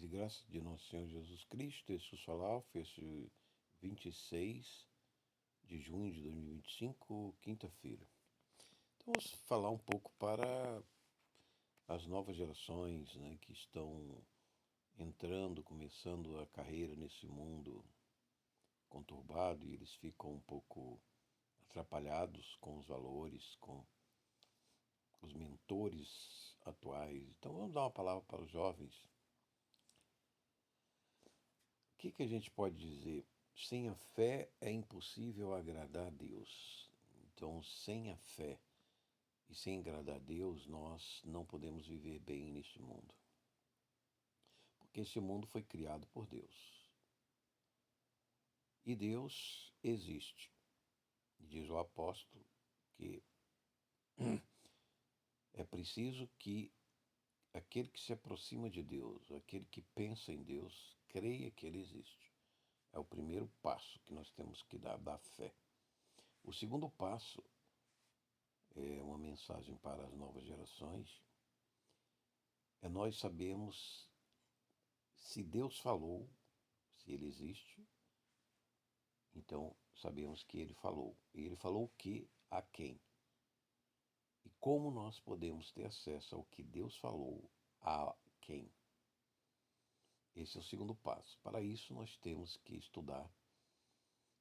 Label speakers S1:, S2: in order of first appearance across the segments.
S1: Paz e graça de nosso Senhor Jesus Cristo, esse é o Solalf, esse 26 de junho de 2025, quinta-feira. Então vamos falar um pouco para as novas gerações, né, que estão entrando, começando a carreira nesse mundo conturbado e eles ficam um pouco atrapalhados com os valores, com os mentores atuais. Então vamos dar uma palavra para os jovens. O que a gente pode dizer? Sem a fé é impossível agradar a Deus. Então, sem a fé e sem agradar a Deus, nós não podemos viver bem neste mundo. Porque esse mundo foi criado por Deus. E Deus existe. E diz o apóstolo que é preciso que aquele que se aproxima de Deus, aquele que pensa em Deus, creia que Ele existe. É o primeiro passo que nós temos que dar da fé. O segundo passo é uma mensagem para as novas gerações. É nós sabemos se Deus falou, se Ele existe, então sabemos que Ele falou. E Ele falou o que, a quem. E como nós podemos ter acesso ao que Deus falou, a quem. Esse é o segundo passo. Para isso nós temos que estudar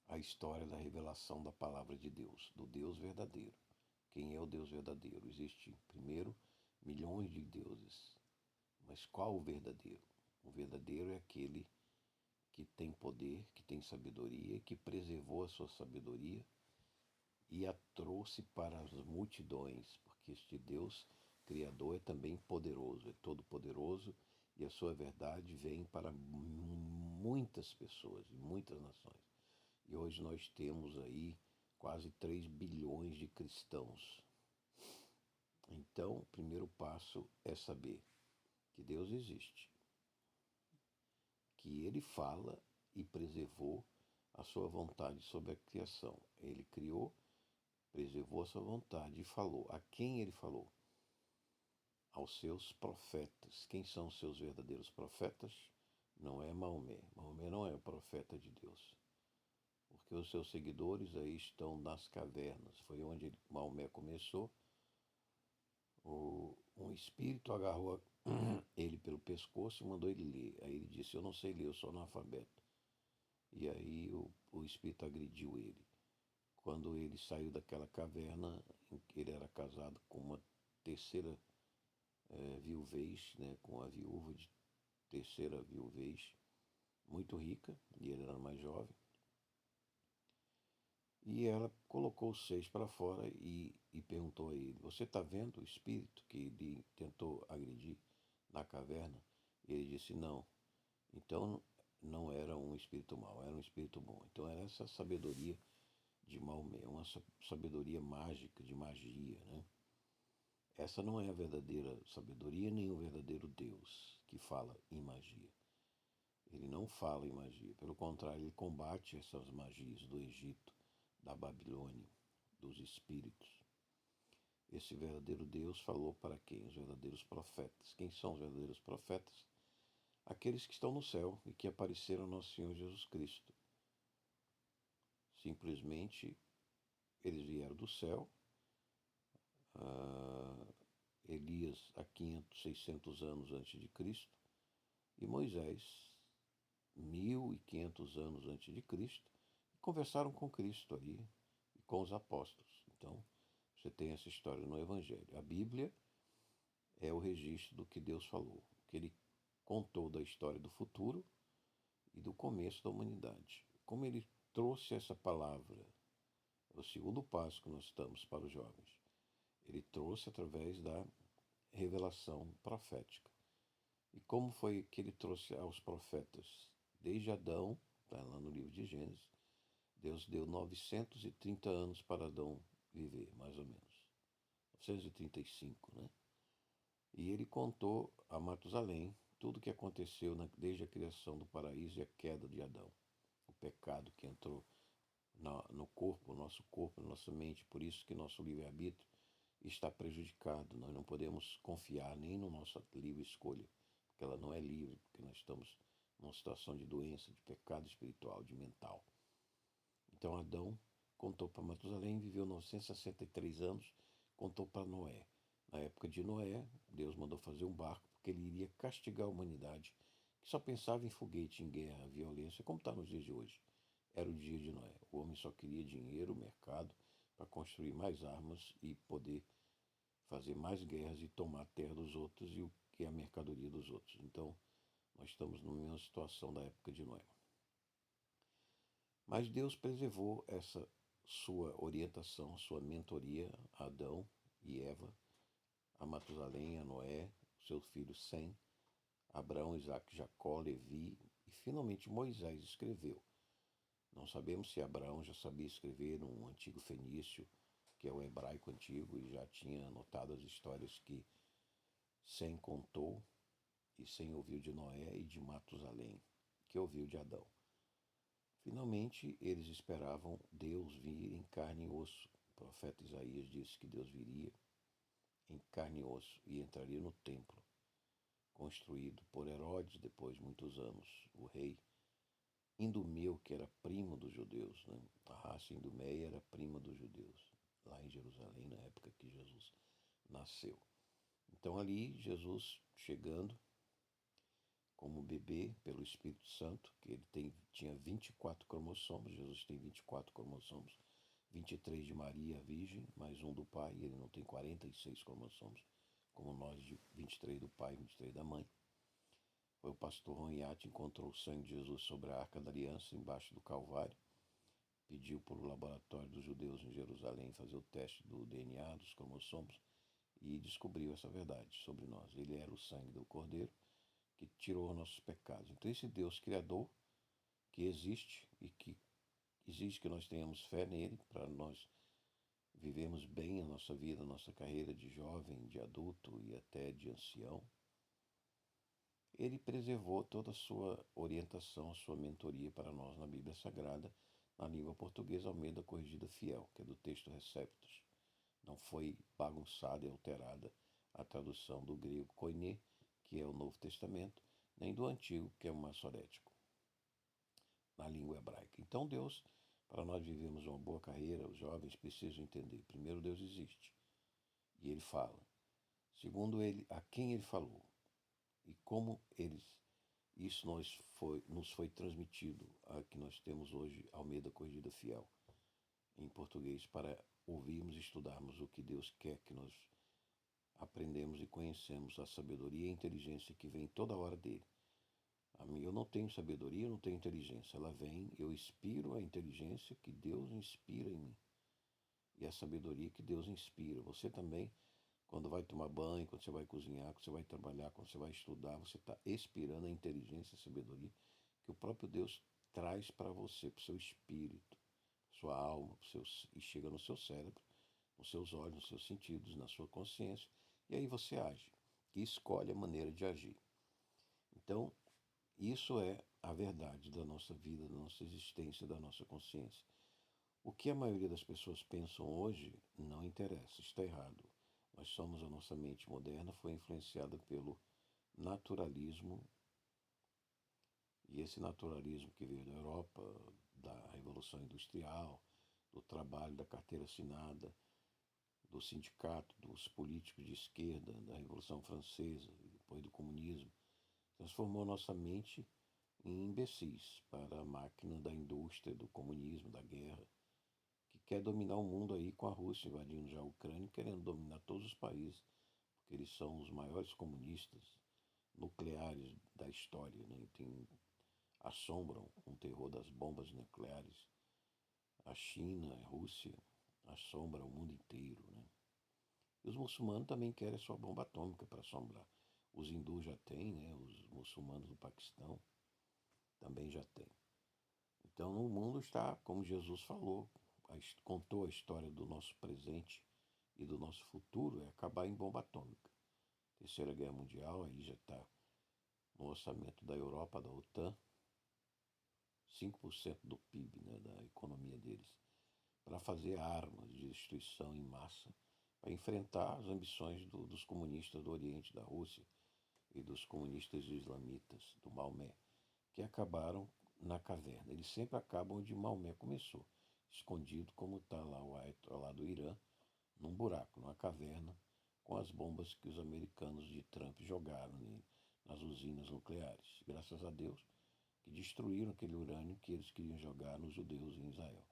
S1: a história da revelação da palavra de Deus, do Deus verdadeiro. Quem é o Deus verdadeiro? Existem, primeiro, milhões de deuses. Mas qual o verdadeiro? O verdadeiro é aquele que tem poder, que tem sabedoria, que preservou a sua sabedoria e a trouxe para as multidões, porque este Deus Criador é também poderoso, é todo-poderoso e a sua verdade vem para muitas pessoas, e muitas nações. E hoje nós temos aí quase 3 bilhões de cristãos. Então, o primeiro passo é saber que Deus existe, que Ele fala e preservou a sua vontade sobre a criação. Ele criou, preservou a sua vontade e falou. A quem Ele falou? Aos seus profetas. Quem são os seus verdadeiros profetas? Não é Maomé. Maomé não é o profeta de Deus. Porque os seus seguidores aí estão nas cavernas. Foi onde Maomé começou. Um espírito agarrou ele pelo pescoço e mandou ele ler. Aí ele disse, eu não sei ler, eu sou analfabeto. E aí o espírito agrediu ele. Quando ele saiu daquela caverna, em que ele era casado com uma terceira viuvez, né, com a viúva de terceira viuvez, muito rica, e ele era mais jovem. E ela colocou os 6 para fora e perguntou a ele, você está vendo o espírito que ele tentou agredir na caverna? E ele disse, não. Então não era um espírito mau, era um espírito bom. Então era essa sabedoria de Maomé, uma sabedoria mágica, de magia, né? Essa não é a verdadeira sabedoria, nem o verdadeiro Deus que fala em magia. Ele não fala em magia, pelo contrário, ele combate essas magias do Egito, da Babilônia, dos espíritos. Esse verdadeiro Deus falou para quem? Os verdadeiros profetas. Quem são os verdadeiros profetas? Aqueles que estão no céu e que apareceram ao nosso Senhor Jesus Cristo. Simplesmente, eles vieram do céu. Elias há 500, 600 anos antes de Cristo. E Moisés, 1500 anos antes de Cristo. E conversaram com Cristo ali e com os apóstolos. Então, você tem essa história no Evangelho. A Bíblia é o registro do que Deus falou, que Ele contou da história do futuro e do começo da humanidade. Como Ele trouxe essa palavra, o segundo passo que nós estamos para os jovens, Ele trouxe através da revelação profética. E como foi que Ele trouxe aos profetas? Desde Adão, está lá no livro de Gênesis, Deus deu 930 anos para Adão viver, mais ou menos. 935, né? E ele contou a Matusalém tudo o que aconteceu desde a criação do paraíso e a queda de Adão. O pecado que entrou no corpo, nosso corpo, nossa mente. Por isso que nosso livre-arbítrio está prejudicado. Nós não podemos confiar nem no nossa livre escolha, porque ela não é livre, porque nós estamos numa situação de doença, de pecado espiritual, de mental. Então Adão contou para Matusalém, viveu 963 anos, contou para Noé. Na época de Noé, Deus mandou fazer um barco porque ele iria castigar a humanidade, que só pensava em foguete, em guerra, violência, como está nos dias de hoje. Era o dia de Noé. O homem só queria dinheiro, mercado, para construir mais armas e poder fazer mais guerras e tomar a terra dos outros e o que é a mercadoria dos outros. Então, nós estamos na mesma situação da época de Noé. Mas Deus preservou essa sua orientação, sua mentoria a Adão e Eva, a Matusalém, a Noé, seus filhos Sem, Abraão, Isaac, Jacó, Levi e finalmente Moisés escreveu. Não sabemos se Abraão já sabia escrever num antigo fenício, que é o hebraico antigo, e já tinha anotado as histórias que Sem contou e Sem ouviu de Noé e de Matusalém, que ouviu de Adão. Finalmente, eles esperavam Deus vir em carne e osso. O profeta Isaías disse que Deus viria em carne e osso e entraria no templo, construído por Herodes depois de muitos anos, o rei Idumeu, que era primo dos judeus. Né? A raça Idumeia era prima dos judeus, lá em Jerusalém, na época que Jesus nasceu. Então ali, Jesus chegando como bebê pelo Espírito Santo, que ele tinha 24 cromossomos, Jesus tem 24 cromossomos, 23 de Maria, a Virgem, mais um do pai, ele não tem 46 cromossomos, como nós, de 23 do pai e 23 da mãe. Foi o pastor Ronhiat, encontrou o sangue de Jesus sobre a Arca da Aliança, embaixo do Calvário, pediu para o laboratório dos judeus em Jerusalém fazer o teste do DNA, dos cromossomos, e descobriu essa verdade sobre nós. Ele era o sangue do Cordeiro, que tirou nossos pecados. Então esse Deus Criador, que existe e que exige que nós tenhamos fé nele para nós vivermos bem a nossa vida, a nossa carreira de jovem, de adulto e até de ancião, ele preservou toda a sua orientação, a sua mentoria para nós na Bíblia Sagrada, na língua portuguesa Almeida Corrigida Fiel, que é do texto Receptus. Não foi bagunçada e alterada a tradução do grego koiné, que é o Novo Testamento, nem do Antigo, que é o Massorético, na língua hebraica. Então Deus, para nós vivermos uma boa carreira, os jovens precisam entender. Primeiro, Deus existe e Ele fala. Segundo, Ele, a quem Ele falou e como isso nos foi transmitido, a que nós temos hoje, Almeida Corrigida Fiel, em português, para ouvirmos e estudarmos o que Deus quer que nós aprendemos e conhecemos, a sabedoria e a inteligência que vem toda hora dele. Eu não tenho sabedoria, eu não tenho inteligência. Ela vem, eu inspiro a inteligência que Deus inspira em mim. E a sabedoria que Deus inspira. Você também, quando vai tomar banho, quando você vai cozinhar, quando você vai trabalhar, quando você vai estudar, você está expirando a inteligência e a sabedoria que o próprio Deus traz para você, para o seu espírito, sua alma, e chega no seu cérebro, nos seus olhos, nos seus sentidos, na sua consciência, e aí você age e escolhe a maneira de agir. Então, isso é a verdade da nossa vida, da nossa existência, da nossa consciência. O que a maioria das pessoas pensam hoje não interessa, está errado. Nós somos, a nossa mente moderna foi influenciada pelo naturalismo, e esse naturalismo que veio da Europa, da Revolução Industrial, do trabalho, da carteira assinada, do sindicato, dos políticos de esquerda, da Revolução Francesa, depois do comunismo, transformou nossa mente em imbecis para a máquina da indústria, do comunismo, da guerra, que quer dominar o mundo aí com a Rússia invadindo já a Ucrânia, querendo dominar todos os países, porque eles são os maiores comunistas nucleares da história, né? Assombram um terror das bombas nucleares. A China, a Rússia, assombra o mundo inteiro, né? E os muçulmanos também querem a sua bomba atômica para assombrar. Os hindus já têm, né? Os muçulmanos do Paquistão também já têm. Então o mundo está, como Jesus falou, contou a história do nosso presente e do nosso futuro, é acabar em bomba atômica. Terceira Guerra Mundial, aí já está no orçamento da Europa, da OTAN, 5% do PIB, né, da economia deles, para fazer armas de destruição em massa, para enfrentar as ambições dos comunistas do Oriente, da Rússia, e dos comunistas e islamitas, do Maomé, que acabaram na caverna. Eles sempre acabam onde Maomé começou, escondido como está lá o Ayatollah do Irã, num buraco, numa caverna, com as bombas que os americanos de Trump jogaram nele, nas usinas nucleares. Graças a Deus que destruíram aquele urânio que eles queriam jogar nos judeus em Israel.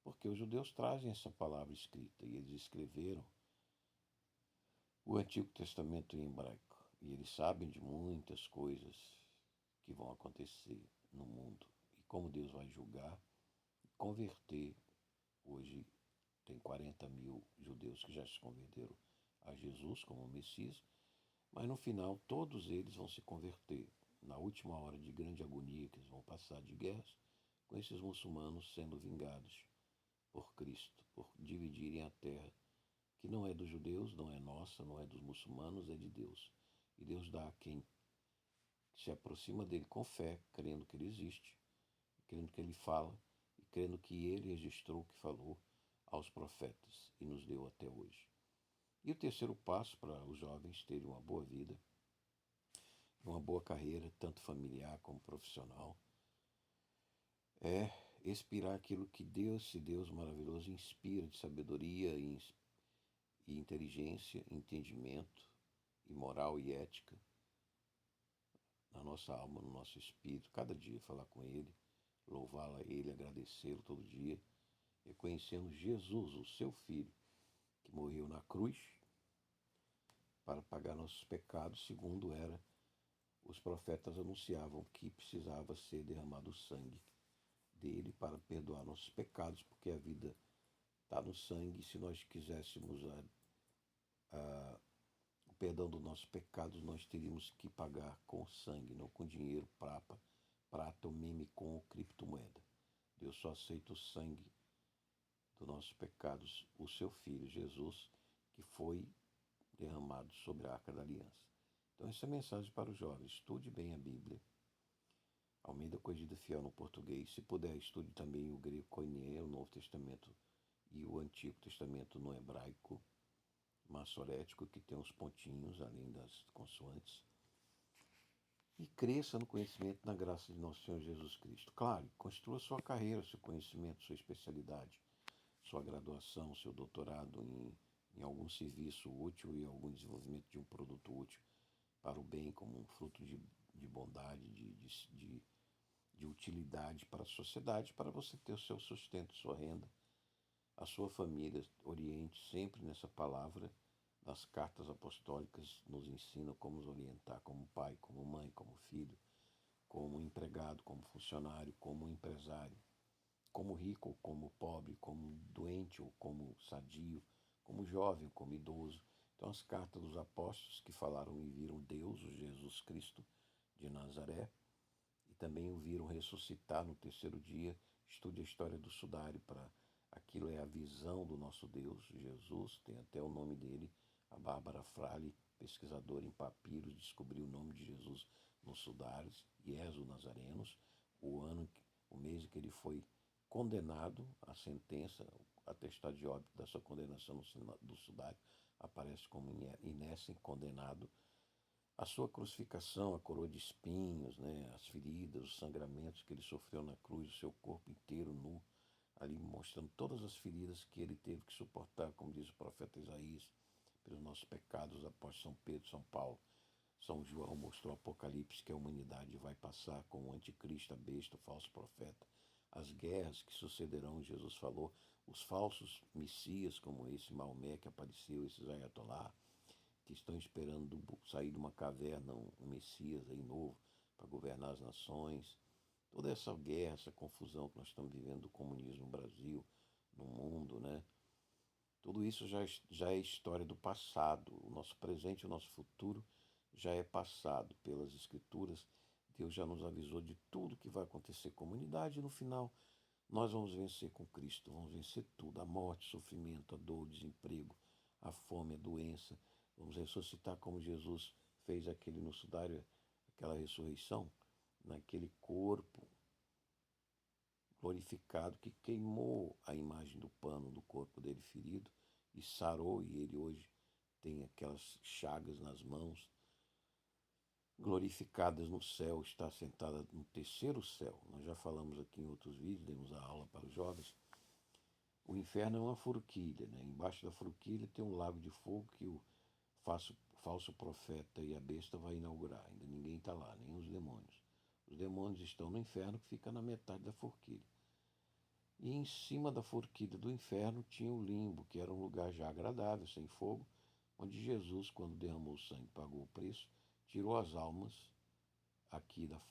S1: Porque os judeus trazem essa palavra escrita e eles escreveram o Antigo Testamento em hebraico. E eles sabem de muitas coisas que vão acontecer no mundo e como Deus vai julgar e converter. Hoje tem 40 mil judeus que já se converteram a Jesus como Messias, mas no final todos eles vão se converter. Na última hora de grande agonia que eles vão passar de guerras, com esses muçulmanos sendo vingados por Cristo, por dividirem a terra, que não é dos judeus, não é nossa, não é dos muçulmanos, é de Deus. E Deus dá a quem se aproxima dele com fé, crendo que ele existe, crendo que ele fala e crendo que ele registrou o que falou aos profetas e nos deu até hoje. E o terceiro passo para os jovens terem uma boa vida, uma boa carreira, tanto familiar como profissional, é expirar aquilo que Deus, esse Deus maravilhoso, inspira de sabedoria e inteligência, entendimento e moral e ética na nossa alma, no nosso espírito, cada dia falar com Ele, louvá-lo a Ele, agradecê-lo todo dia, reconhecendo Jesus, o seu Filho, que morreu na cruz para pagar nossos pecados, segundo era os profetas anunciavam que precisava ser derramado o sangue dele para perdoar nossos pecados, porque a vida está no sangue. Se nós quiséssemos o perdão dos nossos pecados, nós teríamos que pagar com sangue, não com dinheiro, prata ou meme com criptomoeda. Deus só aceita o sangue dos nossos pecados, o seu Filho, Jesus, que foi derramado sobre a Arca da Aliança. Então essa é a mensagem para os jovens. Estude bem a Bíblia. Almeida Corrigida Fiel no português. Se puder, estude também o grego koiné, o Novo Testamento e o Antigo Testamento no hebraico maçorético, que tem os pontinhos além das consoantes. E cresça no conhecimento na graça de nosso Senhor Jesus Cristo. Claro, construa sua carreira, seu conhecimento, sua especialidade, sua graduação, seu doutorado em algum serviço útil e algum desenvolvimento de um produto útil para o bem, como um fruto de bondade, de utilidade para a sociedade, para você ter o seu sustento, sua renda, a sua família. Oriente sempre nessa palavra. Nas cartas apostólicas nos ensinam como nos orientar como pai, como mãe, como filho, como empregado, como funcionário, como empresário, como rico ou como pobre, como doente ou como sadio, como jovem ou como idoso. Então as cartas dos apóstolos que falaram e viram Deus, o Jesus Cristo de Nazaré, e também o viram ressuscitar no terceiro dia. Estude a história do sudário para aquilo é a visão do nosso Deus, Jesus, tem até o nome dele. A Bárbara Frale, pesquisadora em papiros, descobriu o nome de Jesus nos sudários, Ieso Nazarenos, o mês em que ele foi condenado, a sentença, o atestado de óbito da sua condenação do sudário, aparece como Inessem condenado. A sua crucificação, a coroa de espinhos, né, as feridas, os sangramentos que ele sofreu na cruz, o seu corpo inteiro nu, ali mostrando todas as feridas que ele teve que suportar, como diz o profeta Isaías, pelos nossos pecados, após São Pedro, São Paulo. São João mostrou o Apocalipse que a humanidade vai passar com o anticristo, a besta, o falso profeta. As guerras que sucederão, Jesus falou, os falsos messias, como esse Maomé que apareceu, esses Ayatollah, que estão esperando sair de uma caverna um Messias aí novo para governar as nações. Toda essa guerra, essa confusão que nós estamos vivendo do comunismo no Brasil, no mundo, né? Tudo isso já é história do passado. O nosso presente e o nosso futuro já é passado pelas Escrituras. Deus já nos avisou de tudo que vai acontecer com a humanidade e no final nós vamos vencer com Cristo, vamos vencer tudo, a morte, o sofrimento, a dor, o desemprego, a fome, a doença. Vamos ressuscitar como Jesus fez aquele no sudário, aquela ressurreição, naquele corpo glorificado que queimou a imagem do pano do corpo dele ferido e sarou, e ele hoje tem aquelas chagas nas mãos, glorificadas no céu, está sentada no terceiro céu. Nós já falamos aqui em outros vídeos, demos a aula para os jovens. O inferno é uma forquilha, né? Embaixo da forquilha tem um lago de fogo que o falso profeta e a besta vai inaugurar. Ainda ninguém está lá, nem os demônios. Os demônios estão no inferno, que fica na metade da forquilha. E em cima da forquilha do inferno tinha o limbo, que era um lugar já agradável, sem fogo, onde Jesus, quando derramou o sangue, pagou o preço, tirou as almas aqui da,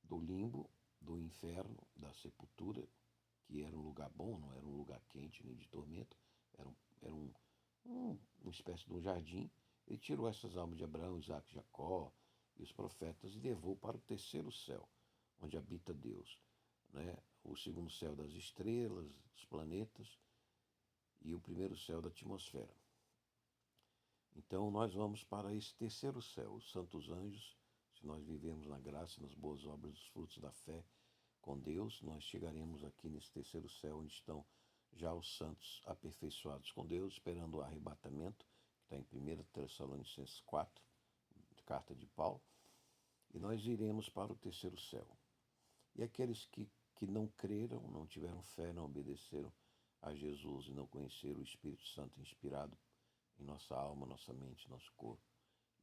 S1: do limbo, do inferno, da sepultura, que era um lugar bom, não era um lugar quente nem de tormento, era uma espécie de um jardim. Ele tirou essas almas de Abraão, Isaac, Jacó e os profetas e levou para o terceiro céu, onde habita Deus, né? O segundo céu das estrelas, dos planetas e o primeiro céu da atmosfera. Então nós vamos para esse terceiro céu, os santos anjos. Se nós vivemos na graça, nas boas obras, dos frutos da fé com Deus, nós chegaremos aqui nesse terceiro céu, onde estão já os santos aperfeiçoados com Deus, esperando o arrebatamento, que está em 1 Tessalonicenses 4, carta de Paulo, e nós iremos para o terceiro céu. E aqueles que não creram, não tiveram fé, não obedeceram a Jesus e não conheceram o Espírito Santo inspirado em nossa alma, nossa mente, nosso corpo,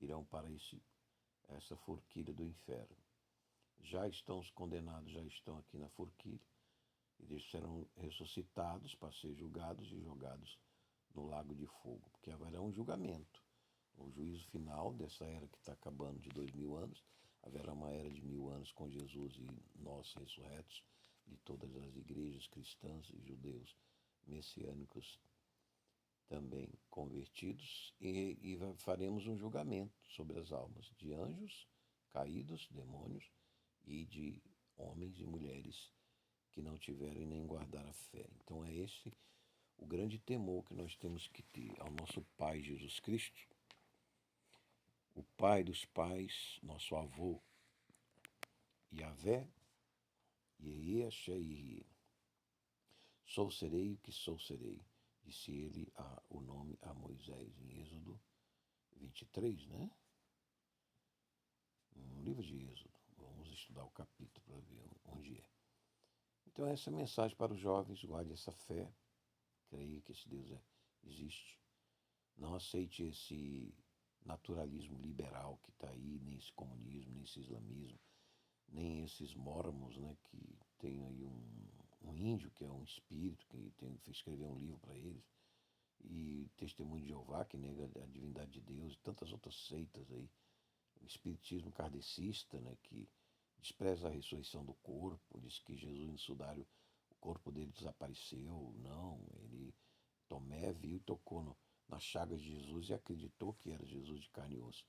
S1: irão para essa forquilha do inferno. Já estão os condenados, já estão aqui na forquilha, e eles serão ressuscitados para ser julgados e jogados no lago de fogo, porque haverá um julgamento. O juízo final dessa era que está acabando de 2000 anos, haverá uma era de 1000 anos com Jesus e nós ressurretos, de todas as igrejas cristãs e judeus messiânicos também convertidos, e faremos um julgamento sobre as almas de anjos caídos, demônios, e de homens e mulheres que não tiveram e nem guardaram a fé. Então é esse o grande temor que nós temos que ter ao nosso Pai Jesus Cristo, o Pai dos pais, nosso avô, Yahvé, Yehê, Axé, Yehê. Sou serei o que sou serei, disse ele o nome a Moisés, em Êxodo 23, né? No livro de Êxodo. Vamos estudar o capítulo para ver onde é. Então essa é a mensagem para os jovens: guarde essa fé, creia que esse Deus existe. Não aceite esse naturalismo liberal que está aí, nem esse comunismo, nem esse islamismo, nem esses mormons, né, que tem aí um índio que é um espírito, que escrever um livro para eles, e Testemunho de Jeová, que nega a divindade de Deus, e tantas outras seitas aí. O espiritismo kardecista, né, que despreza a ressurreição do corpo, diz que Jesus no sudário, o corpo dele desapareceu. Não, Tomé viu e tocou nas chagas de Jesus e acreditou que era Jesus de carne e osso.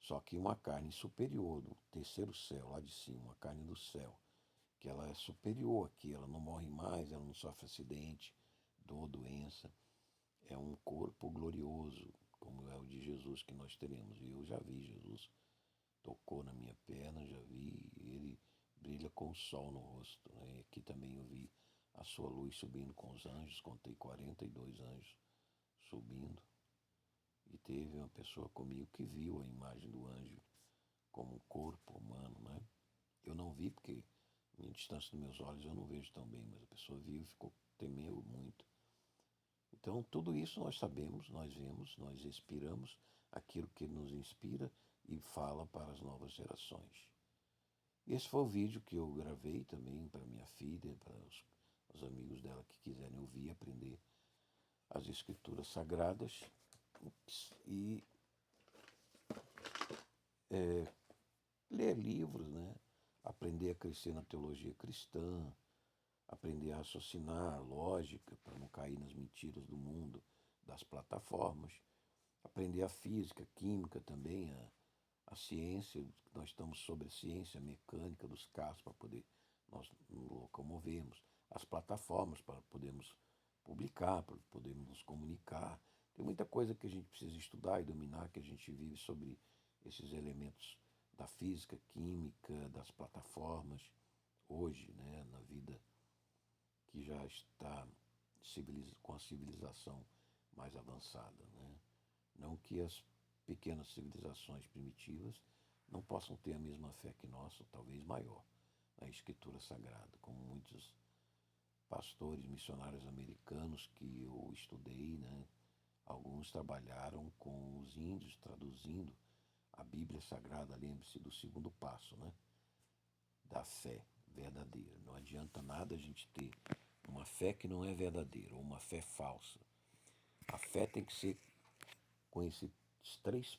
S1: Só que uma carne superior, do terceiro céu, lá de cima, uma carne do céu, que ela é superior aqui, ela não morre mais, ela não sofre acidente, dor, doença. É um corpo glorioso, como é o de Jesus que nós teremos. E eu já vi Jesus, tocou na minha perna, já vi, ele brilha com o sol no rosto, né? Aqui também eu vi a sua luz subindo com os anjos, contei 42 anjos subindo. E teve uma pessoa comigo que viu a imagem do anjo como um corpo humano, né? Eu não vi porque, em distância dos meus olhos, eu não vejo tão bem, mas a pessoa viu e temeu muito. Então, tudo isso nós sabemos, nós vemos, nós respiramos aquilo que nos inspira e fala para as novas gerações. Esse foi o vídeo que eu gravei também para minha filha, para os amigos dela que quiserem ouvir e aprender as escrituras sagradas e ler livros, né? Aprender a crescer na teologia cristã, aprender a raciocinar, lógica, para não cair nas mentiras do mundo, das plataformas, aprender a física, química também, a ciência. Nós estamos sobre a ciência mecânica dos carros para poder nós nos locomovermos, as plataformas para podermos publicar, para podermos nos comunicar. Tem muita coisa que a gente precisa estudar e dominar, que a gente vive sobre esses elementos da física, química, das plataformas, hoje, né, na vida que já está com a civilização mais avançada, né? Não que as pequenas civilizações primitivas não possam ter a mesma fé que nós, ou talvez maior, na Escritura Sagrada, como muitos pastores missionários americanos que eu estudei, né? Alguns trabalharam com os índios traduzindo a Bíblia Sagrada, lembre-se do segundo passo, né? Da fé verdadeira. Não adianta nada a gente ter uma fé que não é verdadeira, ou uma fé falsa. A fé tem que ser com esses três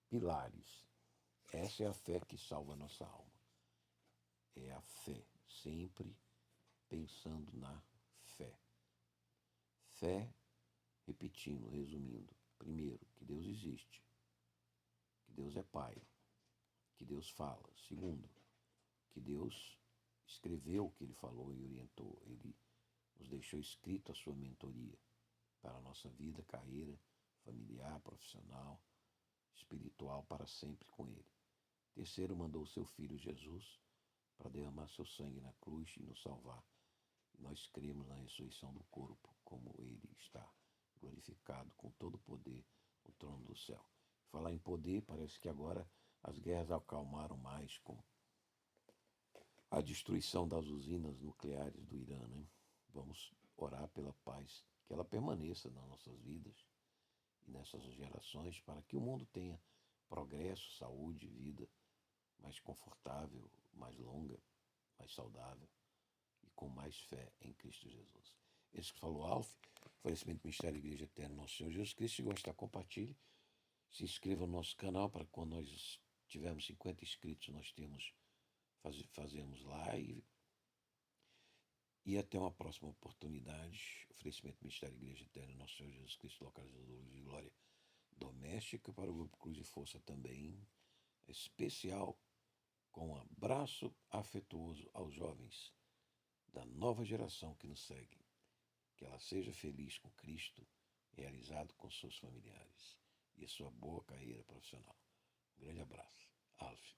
S1: pilares. Essa é a fé que salva a nossa alma. É a fé, sempre pensando na fé. Fé, repetindo, resumindo. Primeiro, que Deus existe, que Deus é Pai, que Deus fala. Segundo, que Deus escreveu o que Ele falou e orientou. Ele nos deixou escrito a sua mentoria para a nossa vida, carreira, familiar, profissional, espiritual, para sempre com Ele. Terceiro, mandou o seu Filho Jesus para derramar seu sangue na cruz e nos salvar. E nós cremos na ressurreição do corpo, como Ele está glorificado com todo o poder no trono do céu. Falar em poder, parece que agora as guerras acalmaram mais com a destruição das usinas nucleares do Irã, né? Vamos orar pela paz, que ela permaneça nas nossas vidas e nessas gerações, para que o mundo tenha progresso, saúde, vida mais confortável, mais longa, mais saudável e com mais fé em Cristo Jesus. Esse que falou, Alf, oferecimento do Ministério da Igreja Eterna Nosso Senhor Jesus Cristo. Se gostar, compartilhe. Se inscreva no nosso canal para quando nós tivermos 50 inscritos, nós fazemos live. E até uma próxima oportunidade. Oferecimento do Ministério da Igreja Eterna Nosso Senhor Jesus Cristo, localizador de glória doméstica, para o Grupo Cruz e Força também, especial, com um abraço afetuoso aos jovens da nova geração que nos segue. Que ela seja feliz com Cristo, realizado com seus familiares e a sua boa carreira profissional. Um grande abraço. Alf.